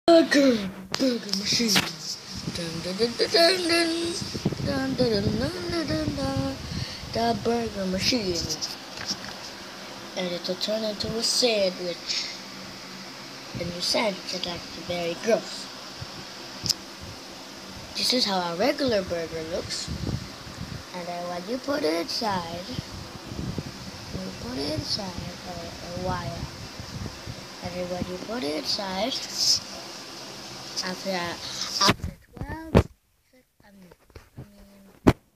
Burger machine. Dun, dun, dun, dun, dun, dun. Dun, dun, dun, dun, dun, dun, dun. The burger machine. And it will turn into a sandwich. And the sandwich is actually very gross. This is how a regular burger looks. And then when you put it inside, a wire. And then when you put it inside,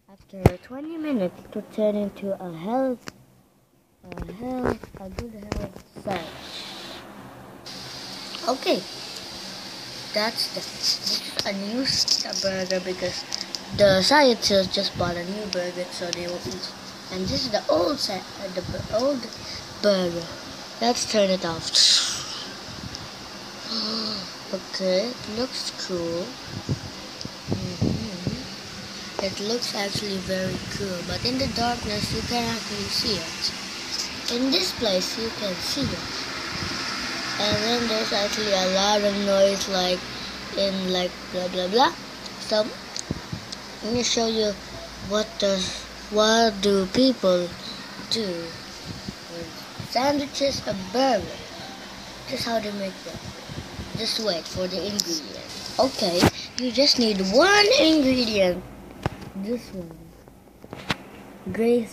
after 20 minutes, it will turn into a good health sandwich. Okay, this is a new burger because the scientists just bought a new burger, so they will eat. And this is the old burger. Let's turn it off. Okay, it looks cool. It looks actually very cool, but in the darkness you can actually see it. In this place you can see it. And then there's actually a lot of noise like blah blah blah. So let me show you what do people do with sandwiches and burgers. Just how they make them. Just wait for the ingredients. Okay, you just need one ingredient. This one. With gravy.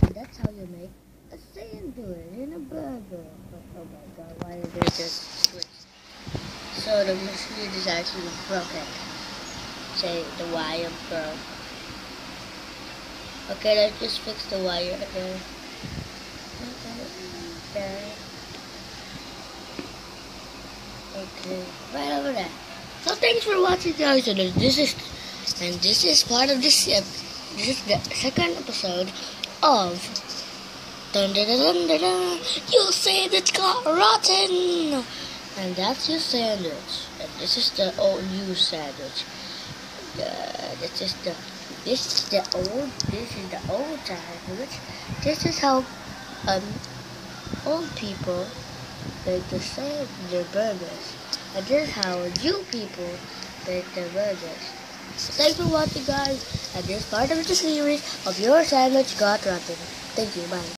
And that's how you make a sandwich in a burger. Oh my god, why did they just switch? So the machine is actually broken. Say the wire broke. Okay, let's just fix the wire again. Okay, right over there. So thanks for watching, guys. And this is part of this. This is the second episode of Dun Dun Dun Dun Dun Dun. You say that got rotten, and that's your sandwich. And this is the old new sandwich. This is the old sandwich. This is how old people make their burgers. And this is how you people make their burgers. Thanks for watching, guys, and this part of the series of Your Sandwich Got Rotten. Thank you, bye.